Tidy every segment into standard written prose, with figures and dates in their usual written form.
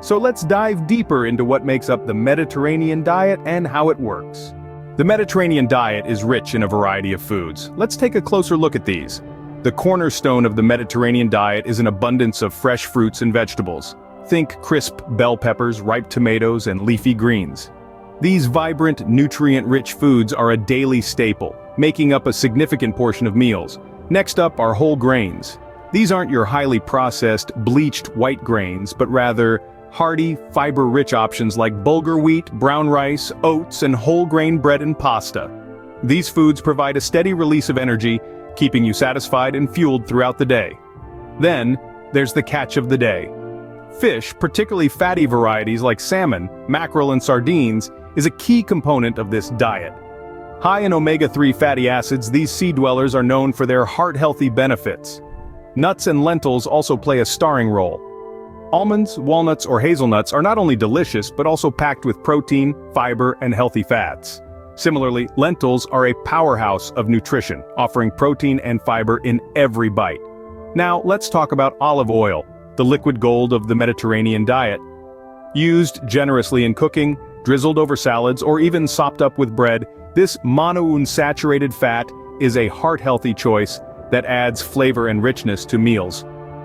So let's dive deeper into what makes up the Mediterranean diet and how it works. The Mediterranean diet is rich in a variety of foods. Let's take a closer look at these. The cornerstone of the Mediterranean diet is an abundance of fresh fruits and vegetables. Think crisp bell peppers, ripe tomatoes, and leafy greens. These vibrant, nutrient-rich foods are a daily staple, making up a significant portion of meals. Next up are whole grains. These aren't your highly processed, bleached white grains, but rather hearty, fiber-rich options like bulgur wheat, brown rice, oats, and whole grain bread and pasta. These foods provide a steady release of energy, keeping you satisfied and fueled throughout the day. Then, there's the catch of the day. Fish, particularly fatty varieties like salmon, mackerel, and sardines, is a key component of this diet. High in omega-3 fatty acids, these sea dwellers are known for their heart-healthy benefits. Nuts and lentils also play a starring role. Almonds, walnuts, or hazelnuts are not only delicious but also packed with protein, fiber, and healthy fats. Similarly, lentils are a powerhouse of nutrition, offering protein and fiber in every bite. Now, let's talk about olive oil, the liquid gold of the Mediterranean diet. Used generously in cooking, drizzled over salads, or even sopped up with bread, this monounsaturated fat is a heart-healthy choice that adds flavor and richness to meals.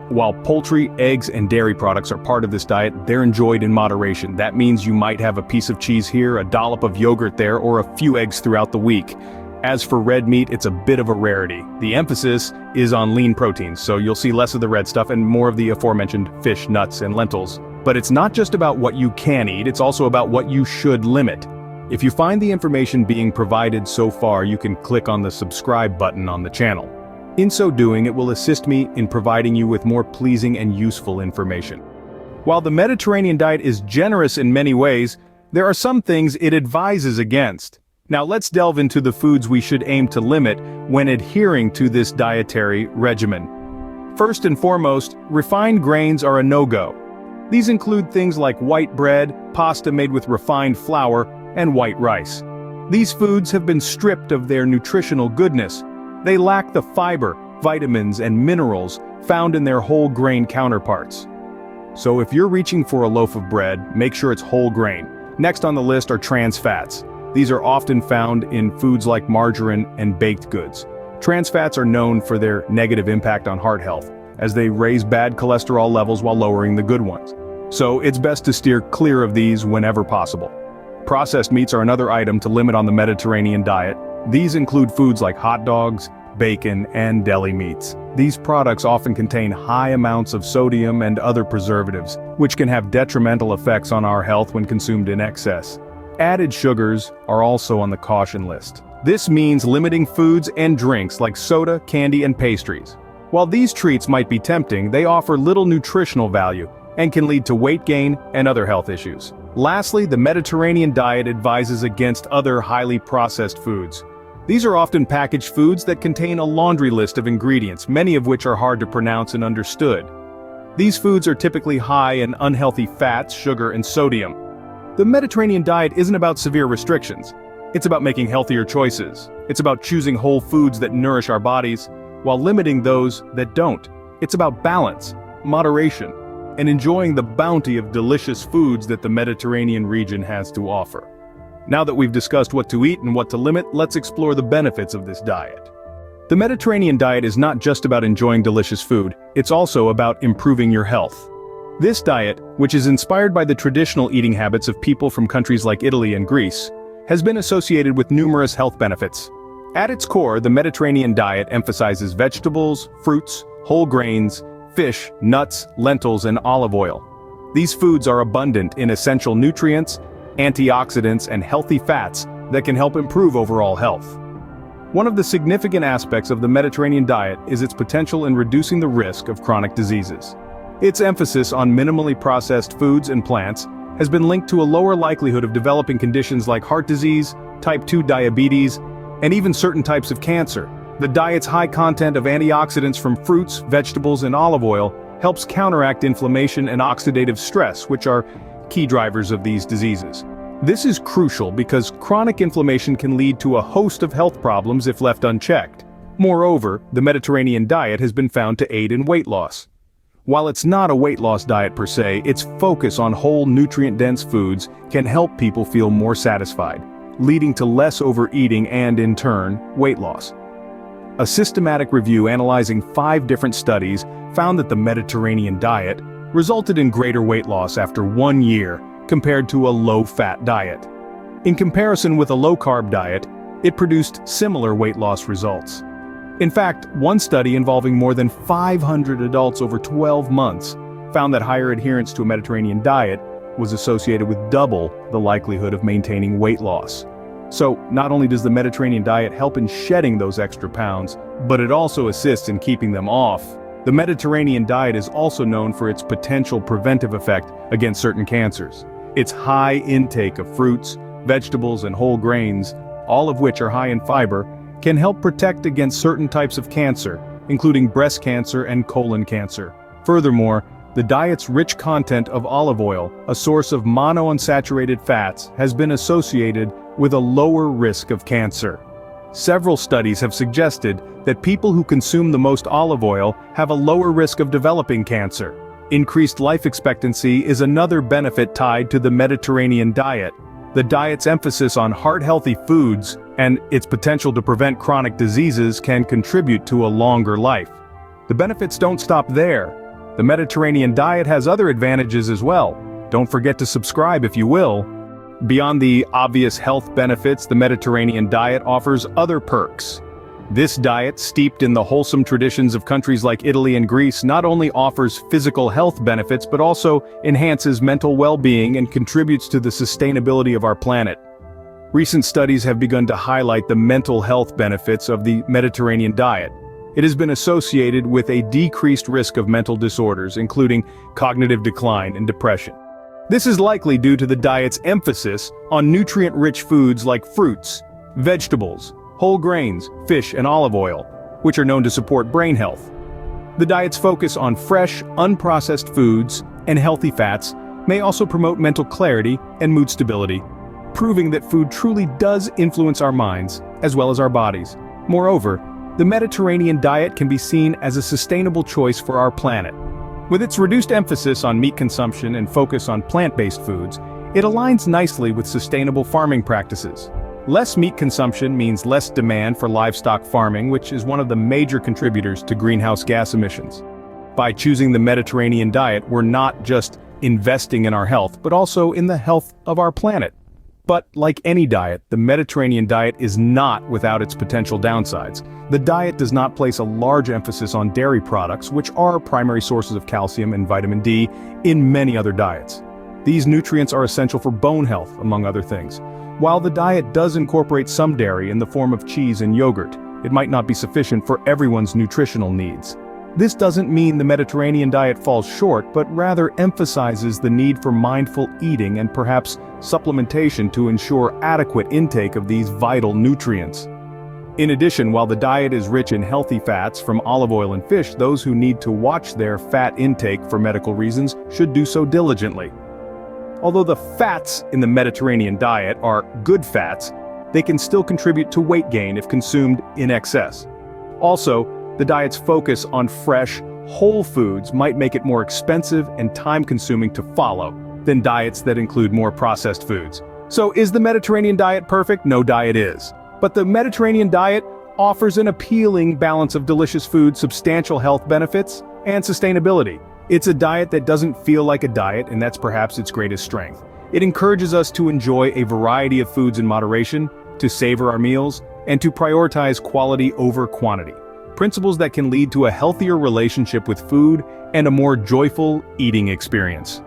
While poultry, eggs, and dairy products are part of this diet, they're enjoyed in moderation. That means you might have a piece of cheese here, a dollop of yogurt there, or a few eggs throughout the week. As for red meat, it's a bit of a rarity. The emphasis is on lean proteins, so you'll see less of the red stuff and more of the aforementioned fish, nuts, and lentils. But it's not just about what you can eat, it's also about what you should limit. If you find the information being provided so far, you can click on the subscribe button on the channel. In so doing, it will assist me in providing you with more pleasing and useful information. While the Mediterranean diet is generous in many ways, there are some things it advises against. Now let's delve into the foods we should aim to limit when adhering to this dietary regimen. First and foremost, refined grains are a no-go. These include things like white bread, pasta made with refined flour, and white rice. These foods have been stripped of their nutritional goodness. They lack the fiber, vitamins, and minerals found in their whole grain counterparts. So if you're reaching for a loaf of bread, make sure it's whole grain. Next on the list are trans fats. These are often found in foods like margarine and baked goods. Trans fats are known for their negative impact on heart health, as they raise bad cholesterol levels while lowering the good ones. So it's best to steer clear of these whenever possible. Processed meats are another item to limit on the Mediterranean diet. These include foods like hot dogs, bacon, and deli meats. These products often contain high amounts of sodium and other preservatives, which can have detrimental effects on our health when consumed in excess. Added sugars are also on the caution list. This means limiting foods and drinks like soda, candy, and pastries. While these treats might be tempting, they offer little nutritional value and can lead to weight gain and other health issues. Lastly, the Mediterranean diet advises against other highly processed foods. These are often packaged foods that contain a laundry list of ingredients, many of which are hard to pronounce and understood. These foods are typically high in unhealthy fats, sugar, and sodium. The Mediterranean diet isn't about severe restrictions. It's about making healthier choices. It's about choosing whole foods that nourish our bodies, while limiting those that don't. It's about balance, moderation, and enjoying the bounty of delicious foods that the Mediterranean region has to offer. Now that we've discussed what to eat and what to limit, let's explore the benefits of this diet. The Mediterranean diet is not just about enjoying delicious food, it's also about improving your health. This diet, which is inspired by the traditional eating habits of people from countries like Italy and Greece, has been associated with numerous health benefits. At its core, the Mediterranean diet emphasizes vegetables, fruits, whole grains, fish, nuts, lentils, and olive oil. These foods are abundant in essential nutrients, antioxidants, and healthy fats that can help improve overall health. One of the significant aspects of the Mediterranean diet is its potential in reducing the risk of chronic diseases. Its emphasis on minimally processed foods and plants has been linked to a lower likelihood of developing conditions like heart disease, type 2 diabetes, and even certain types of cancer. The diet's high content of antioxidants from fruits, vegetables, and olive oil helps counteract inflammation and oxidative stress, which are key drivers of these diseases. This is crucial because chronic inflammation can lead to a host of health problems if left unchecked. Moreover, the Mediterranean diet has been found to aid in weight loss. While it's not a weight loss diet per se, its focus on whole nutrient-dense foods can help people feel more satisfied, leading to less overeating and, in turn, weight loss. A systematic review analyzing 5 different studies found that the Mediterranean diet resulted in greater weight loss after 1 year compared to a low-fat diet. In comparison with a low-carb diet, it produced similar weight loss results. In fact, one study involving more than 500 adults over 12 months found that higher adherence to a Mediterranean diet was associated with double the likelihood of maintaining weight loss. So, not only does the Mediterranean diet help in shedding those extra pounds, but it also assists in keeping them off. The Mediterranean diet is also known for its potential preventive effect against certain cancers. Its high intake of fruits, vegetables, and whole grains, all of which are high in fiber, can help protect against certain types of cancer, including breast cancer and colon cancer. Furthermore, the diet's rich content of olive oil, a source of monounsaturated fats, has been associated with a lower risk of cancer. Several studies have suggested that people who consume the most olive oil have a lower risk of developing cancer. Increased life expectancy is another benefit tied to the Mediterranean diet. The diet's emphasis on heart-healthy foods and its potential to prevent chronic diseases can contribute to a longer life. The benefits don't stop there. The Mediterranean diet has other advantages as well. Don't forget to subscribe if you will. Beyond the obvious health benefits, the Mediterranean diet offers other perks. This diet, steeped in the wholesome traditions of countries like Italy and Greece, not only offers physical health benefits but also enhances mental well-being and contributes to the sustainability of our planet. Recent studies have begun to highlight the mental health benefits of the Mediterranean diet. It has been associated with a decreased risk of mental disorders, including cognitive decline and depression. This is likely due to the diet's emphasis on nutrient-rich foods like fruits, vegetables, whole grains, fish, and olive oil, which are known to support brain health. The diet's focus on fresh, unprocessed foods and healthy fats may also promote mental clarity and mood stability, proving that food truly does influence our minds as well as our bodies. Moreover, the Mediterranean diet can be seen as a sustainable choice for our planet. With its reduced emphasis on meat consumption and focus on plant-based foods, it aligns nicely with sustainable farming practices. Less meat consumption means less demand for livestock farming, which is one of the major contributors to greenhouse gas emissions. By choosing the Mediterranean diet, we're not just investing in our health, but also in the health of our planet. But like any diet, the Mediterranean diet is not without its potential downsides. The diet does not place a large emphasis on dairy products, which are primary sources of calcium and vitamin D in many other diets. These nutrients are essential for bone health, among other things. While the diet does incorporate some dairy in the form of cheese and yogurt, it might not be sufficient for everyone's nutritional needs. This doesn't mean the Mediterranean diet falls short, but rather emphasizes the need for mindful eating and perhaps supplementation to ensure adequate intake of these vital nutrients. In addition, while the diet is rich in healthy fats from olive oil and fish, those who need to watch their fat intake for medical reasons should do so diligently. Although the fats in the Mediterranean diet are good fats, they can still contribute to weight gain if consumed in excess. Also, the diet's focus on fresh, whole foods might make it more expensive and time-consuming to follow than diets that include more processed foods. So is the Mediterranean diet perfect? No diet is. But the Mediterranean diet offers an appealing balance of delicious food, substantial health benefits, and sustainability. It's a diet that doesn't feel like a diet, and that's perhaps its greatest strength. It encourages us to enjoy a variety of foods in moderation, to savor our meals, and to prioritize quality over quantity. Principles that can lead to a healthier relationship with food and a more joyful eating experience.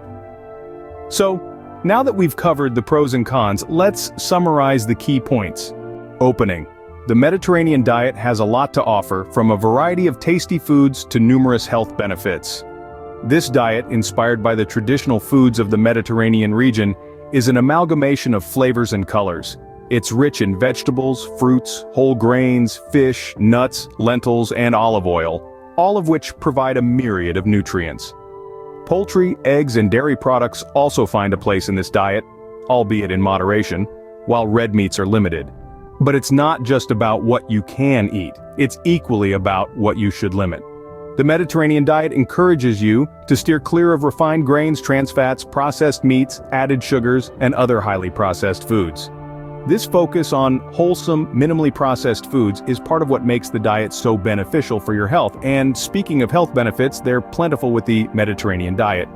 So, now that we've covered the pros and cons, let's summarize the key points. Opening. The Mediterranean diet has a lot to offer, from a variety of tasty foods to numerous health benefits. This diet, inspired by the traditional foods of the Mediterranean region, is an amalgamation of flavors and colors. It's rich in vegetables, fruits, whole grains, fish, nuts, lentils, and olive oil, all of which provide a myriad of nutrients. Poultry, eggs, and dairy products also find a place in this diet, albeit in moderation, while red meats are limited. But it's not just about what you can eat, it's equally about what you should limit. The Mediterranean diet encourages you to steer clear of refined grains, trans fats, processed meats, added sugars, and other highly processed foods. This focus on wholesome, minimally processed foods is part of what makes the diet so beneficial for your health. And speaking of health benefits, they're plentiful with the Mediterranean diet.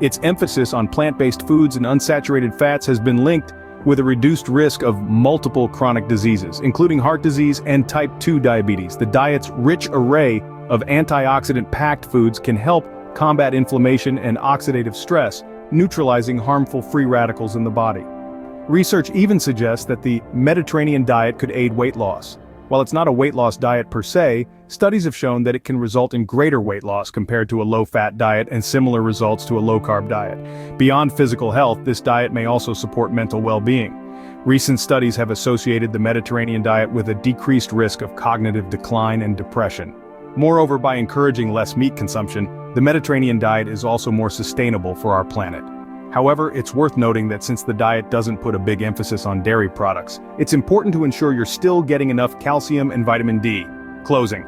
Its emphasis on plant-based foods and unsaturated fats has been linked with a reduced risk of multiple chronic diseases, including heart disease and type 2 diabetes. The diet's rich array of antioxidant-packed foods can help combat inflammation and oxidative stress, neutralizing harmful free radicals in the body. Research even suggests that the Mediterranean diet could aid weight loss. While it's not a weight loss diet per se, studies have shown that it can result in greater weight loss compared to a low-fat diet and similar results to a low-carb diet. Beyond physical health, this diet may also support mental well-being. Recent studies have associated the Mediterranean diet with a decreased risk of cognitive decline and depression. Moreover, by encouraging less meat consumption, the Mediterranean diet is also more sustainable for our planet. However, it's worth noting that since the diet doesn't put a big emphasis on dairy products, it's important to ensure you're still getting enough calcium and vitamin D. Closing.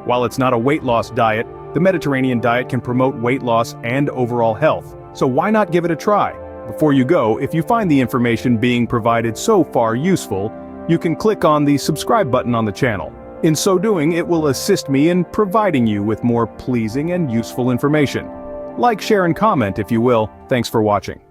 While it's not a weight loss diet, the Mediterranean diet can promote weight loss and overall health. So why not give it a try? Before you go, if you find the information being provided so far useful, you can click on the subscribe button on the channel. In so doing, it will assist me in providing you with more pleasing and useful information. Like, share, and comment if you will. Thanks for watching.